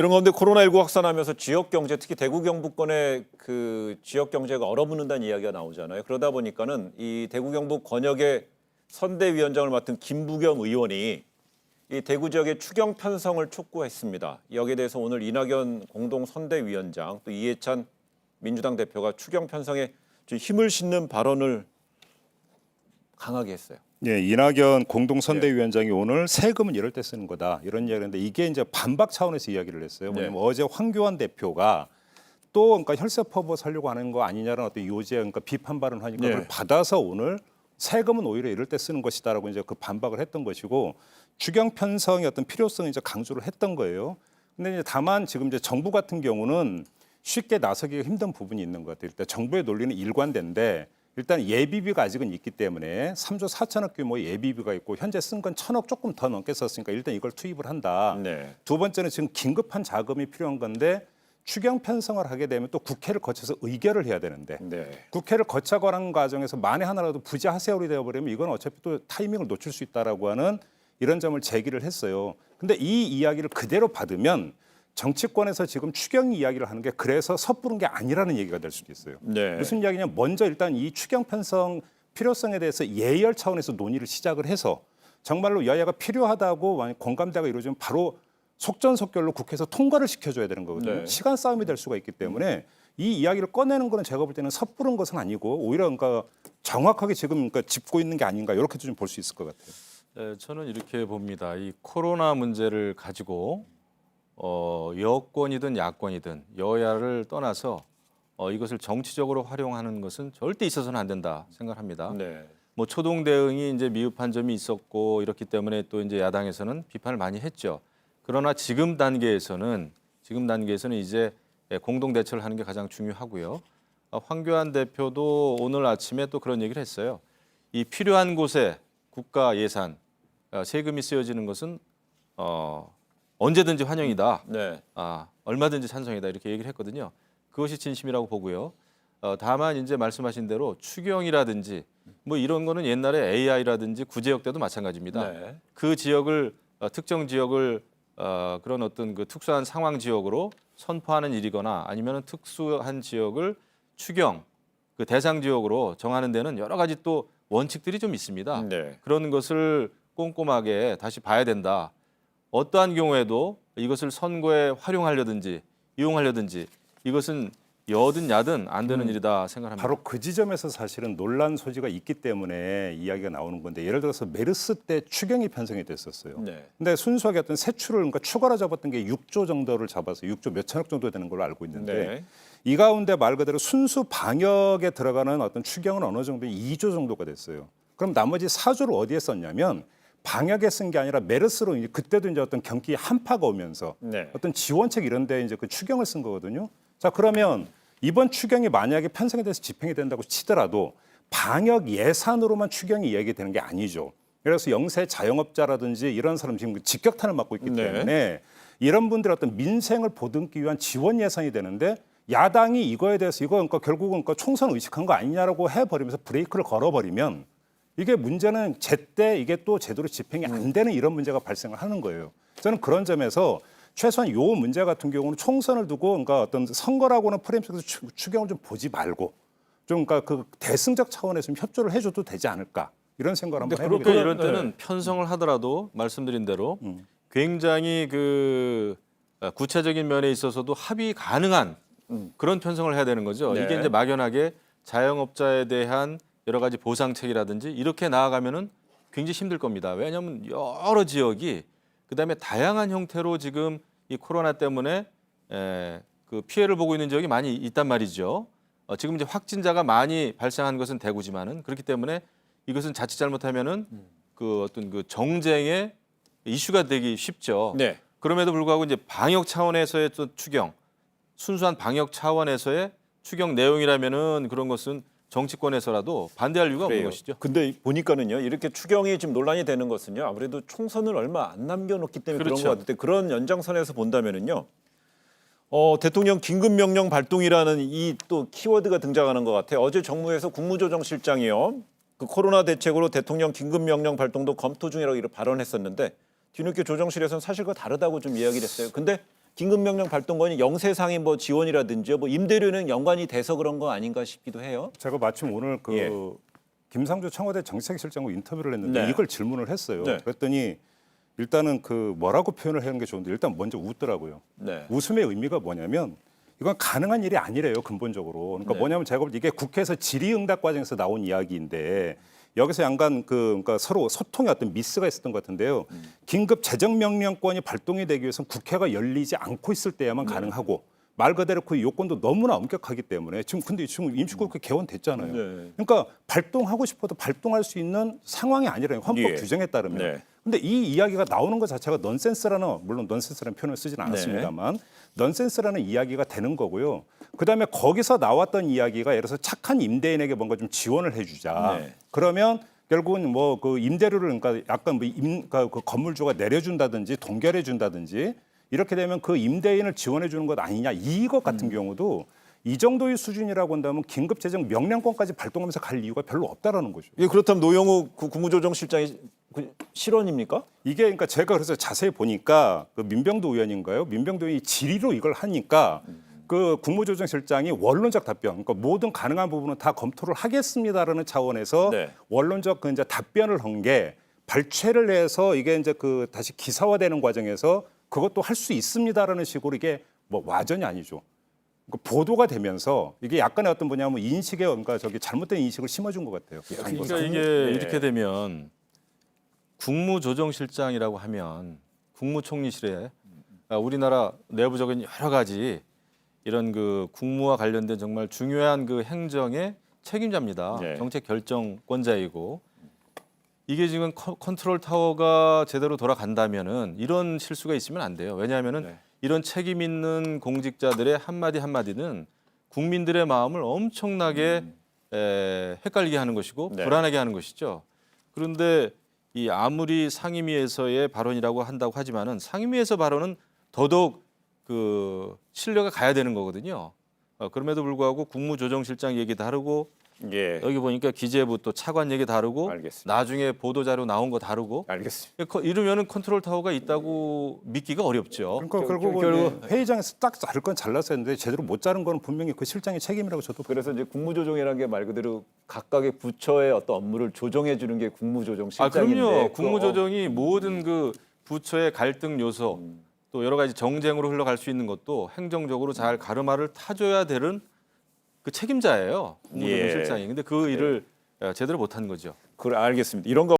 이런 가운데 코로나19 확산하면서 지역 경제, 특히 대구 경북권의 그 지역 경제가 얼어붙는다는 이야기가 나오잖아요. 그러다 보니까는 이 대구 경북 권역의 선대위원장을 맡은 김부겸 의원이 이 대구 지역의 추경 편성을 촉구했습니다. 여기에 대해서 오늘 이낙연 공동 선대위원장 또 이해찬 민주당 대표가 추경 편성에 좀 힘을 싣는 발언을 강하게 했어요. 예, 이낙연 공동선대위원장이 오늘 세금은 이럴 때 쓰는 거다 이런 이야기를 했는데 이게 이제 반박 차원에서 이야기를 했어요. 뭐냐면 어제 황교안 대표가 또 그러니까 혈세퍼버 살려고 하는 거 아니냐는 어떤 요지에 그러니까 비판 발언을 하니까 그걸 받아서 오늘 세금은 오히려 이럴 때 쓰는 것이다라고 이제 그 반박을 했던 것이고 추경 편성의 어떤 필요성을 이제 강조를 했던 거예요. 근데 이제 다만 지금 이제 정부 같은 경우는 쉽게 나서기가 힘든 부분이 있는 것 같아요. 일단 정부의 논리는 일관된데 일단 예비비가 아직은 있기 때문에 3조 4천억 규모의 예비비가 있고 현재 쓴 건 1,000억 조금 더 넘게 썼으니까 일단 이걸 투입을 한다. 두 번째는 지금 긴급한 자금이 필요한 건데 추경 편성을 하게 되면 또 국회를 거쳐서 의결을 해야 되는데 국회를 거쳐가는 과정에서 만에 하나라도 부재 하세월이 되어버리면 이건 어차피 또 타이밍을 놓칠 수 있다라고 하는 이런 점을 제기를 했어요. 근데 이 이야기를 그대로 받으면 정치권에서 지금 추경 이야기를 하는 게 그래서 섣부른 게 아니라는 얘기가 될 수도 있어요. 무슨 이야기냐면 먼저 일단 이 추경 편성 필요성에 대해서 예열 차원에서 논의를 시작을 해서 정말로 여야가 필요하다고 공감대가 이루어지면 바로 속전속결로 국회에서 통과를 시켜줘야 되는 거거든요. 시간 싸움이 될 수가 있기 때문에 이 이야기를 꺼내는 거는 제가 볼 때는 섣부른 것은 아니고 오히려 그러니까 정확하게 지금 그러니까 짚고 있는 게 아닌가 이렇게도 좀 볼 수 있을 것 같아요. 네, 저는 이렇게 봅니다. 이 코로나 문제를 가지고 여권이든 야권이든 여야를 떠나서 이것을 정치적으로 활용하는 것은 절대 있어서는 안 된다 생각합니다. 뭐 초동 대응이 이제 미흡한 점이 있었고 이렇기 때문에 또 이제 야당에서는 비판을 많이 했죠. 그러나 지금 단계에서는 이제 공동 대처를 하는 게 가장 중요하고요. 황교안 대표도 오늘 아침에 또 그런 얘기를 했어요. 이 필요한 곳에 국가 예산, 세금이 쓰여지는 것은 언제든지 환영이다. 얼마든지 찬성이다 이렇게 얘기를 했거든요. 그것이 진심이라고 보고요. 다만 이제 말씀하신 대로 추경이라든지 뭐 이런 거는 옛날에 AI라든지 구제역 때도 마찬가지입니다. 그 지역을 특정 지역을 그런 어떤 그 특수한 상황 지역으로 선포하는 일이거나 아니면 특수한 지역을 추경 그 대상 지역으로 정하는 데는 여러 가지 또 원칙들이 좀 있습니다. 그런 것을 꼼꼼하게 다시 봐야 된다. 어떠한 경우에도 이것을 선거에 활용하려든지 이용하려든지 이것은 여든 야든 안 되는 일이다 생각합니다. 바로 그 지점에서 사실은 논란 소지가 있기 때문에 이야기가 나오는 건데 예를 들어서 메르스 때 추경이 편성이 됐었어요. 근데 순수하게 어떤 세출을 그러니까 추가로 잡았던 게 6조 정도를 잡아서 6조 몇천억 정도 되는 걸로 알고 있는데 이 가운데 말 그대로 순수 방역에 들어가는 어떤 추경은 어느 정도 2조 정도가 됐어요. 그럼 나머지 4조를 어디에 썼냐면 방역에 쓴 게 아니라 메르스로 이제 그때도 이제 어떤 경기 한파가 오면서 어떤 지원책 이런 데 이제 그 추경을 쓴 거거든요. 자, 그러면 이번 추경이 만약에 편성이 돼서 집행이 된다고 치더라도 방역 예산으로만 추경이 얘기되는 게 아니죠. 그래서 영세 자영업자라든지 이런 사람 지금 직격탄을 맞고 있기 때문에 이런 분들의 어떤 민생을 보듬기 위한 지원 예산이 되는데 야당이 이거에 대해서 이거 그러니까 결국은 그러니까 총선 의식한 거 아니냐라고 해버리면서 브레이크를 걸어버리면 이게 문제는 제때 이게 또 제대로 집행이 안 되는 이런 문제가 발생을 하는 거예요. 저는 그런 점에서 최소한 요 문제 같은 경우는 총선을 두고 그러니까 어떤 선거라고는 프레임 속에서 추경을 좀 보지 말고 좀 그러니까 그 대승적 차원에서 좀 협조를 해줘도 되지 않을까 이런 생각을 한번 해보게 그러니까 이런 때는 편성을 하더라도 말씀드린 대로 굉장히 그 구체적인 면에 있어서도 합의 가능한 그런 편성을 해야 되는 거죠. 이게 이제 막연하게 자영업자에 대한 여러 가지 보상책이라든지 이렇게 나아가면은 굉장히 힘들 겁니다. 왜냐하면 여러 지역이 그다음에 다양한 형태로 지금 이 코로나 때문에 그 피해를 보고 있는 지역이 많이 있단 말이죠. 지금 이제 확진자가 많이 발생한 것은 대구지만은 그렇기 때문에 이것은 자칫 잘못하면은 그 어떤 그 정쟁의 이슈가 되기 쉽죠. 그럼에도 불구하고 이제 방역 차원에서의 또 추경, 순수한 방역 차원에서의 추경 내용이라면은 그런 것은 정치권에서라도 반대할 이유가 없는 것이죠. 근데 보니까는요 이렇게 추경이 지금 논란이 되는 것은요 아무래도 총선을 얼마 안 남겨놓기 때문에 그런 것 같은데 그런 연장선에서 본다면은요 대통령 긴급명령 발동이라는 이 또 키워드가 등장하는 것 같아요. 어제 정무에서 국무조정실장이요 그 코로나 대책으로 대통령 긴급명령 발동도 검토 중이라고 이렇게 발언했었는데 뒤늦게 조정실에서는 사실과 다르다고 좀 이야기를 했어요. 근데 긴급명령 발동권이 영세상의 뭐 지원이라든지 뭐 임대료는 연관이 돼서 그런 거 아닌가 싶기도 해요. 제가 마침 오늘 그 예. 김상조 청와대 정책실장과 인터뷰를 했는데 네. 이걸 질문을 했어요. 네. 그랬더니 일단은 그 뭐라고 표현을 하는 게 좋은데 일단 먼저 웃더라고요. 네. 웃음의 의미가 뭐냐면 이건 가능한 일이 아니래요, 근본적으로. 그러니까 네. 뭐냐면 제가 볼 때 이게 국회에서 질의응답 과정에서 나온 이야기인데 여기서 약간 그러니까 서로 소통의 어떤 미스가 있었던 것 같은데요. 긴급 재정명령권이 발동이 되기 위해서는 국회가 열리지 않고 있을 때야만 가능하고 말 그대로 그 요건도 너무나 엄격하기 때문에 근데 지금 임시국회 개원됐잖아요. 네. 그러니까 발동하고 싶어도 발동할 수 있는 상황이 아니라요. 헌법 예. 규정에 따르면. 네. 근데 이 이야기가 나오는 것 자체가 넌센스라는 물론 넌센스라는 표현을 쓰지는 않았습니다만 넌센스라는 이야기가 되는 거고요. 그다음에 거기서 나왔던 이야기가 예를 들어서 착한 임대인에게 뭔가 좀 지원을 해주자. 네. 그러면 결국은 뭐 그 임대료를 그러니까 약간 그러니까 그 건물주가 내려준다든지 동결해준다든지 이렇게 되면 그 임대인을 지원해 주는 것 아니냐 이것 같은 경우도 이 정도의 수준이라고 한다면 긴급재정 명령권까지 발동하면서 갈 이유가 별로 없다라는 거죠. 예, 그렇다면 노영욱 국무조정실장이 실언입니까? 이게 그러니까 제가 그래서 자세히 보니까 그 민병도 의원인가요? 민병도 의원이 질의로 이걸 하니까 그 국무조정실장이 원론적 답변, 그러니까 모든 가능한 부분은 다 검토를 하겠습니다라는 차원에서 네. 원론적 그 이제 답변을 한 게 발췌를 해서 이게 이제 그 다시 기사화되는 과정에서 그것도 할 수 있습니다라는 식으로 이게 뭐 와전이 아니죠. 그러니까 보도가 되면서 이게 약간의 어떤 뭐냐면 인식에 그러니까 저기 잘못된 인식을 심어준 것 같아요. 그러니까 이게 네. 이렇게 되면 국무조정실장이라고 하면 국무총리실에 우리나라 내부적인 여러 가지 이런 그 국무와 관련된 정말 중요한 그 행정의 책임자입니다. 네. 정책 결정권자이고 이게 지금 컨트롤 타워가 제대로 돌아간다면은 이런 실수가 있으면 안 돼요. 왜냐하면은 네. 이런 책임 있는 공직자들의 한마디 한마디는 국민들의 마음을 엄청나게 헷갈리게 하는 것이고 네. 불안하게 하는 것이죠. 그런데 이 아무리 상임위에서의 발언이라고 한다고 하지만은 상임위에서 발언은 더더욱 그 신뢰가 가야 되는 거거든요. 그럼에도 불구하고 국무조정실장 얘기 다르고 예. 여기 보니까 기재부 또 차관 얘기 다르고 알겠습니다. 나중에 보도 자료 나온 거 다르고 알겠습니다. 이러면은 컨트롤 타워가 있다고 믿기가 어렵죠. 그러니까 결국은 회의장에서 딱 자를 건 잘라서 했는데 제대로 못 자른 건 분명히 그 실장의 책임이라고 저도 그래서 이제 국무조정이라는 게 말 그대로 각각의 부처의 어떤 업무를 조정해 주는 게 국무조정실장인데. 그럼요. 국무조정이 모든 그 부처의 갈등 요소 또 여러 가지 정쟁으로 흘러갈 수 있는 것도 행정적으로 잘 가르마를 타줘야 되는 그 책임자예요. 국무조정실장이. 근데 그 일을 제대로 못한 거죠. 그래 알겠습니다. 이런 거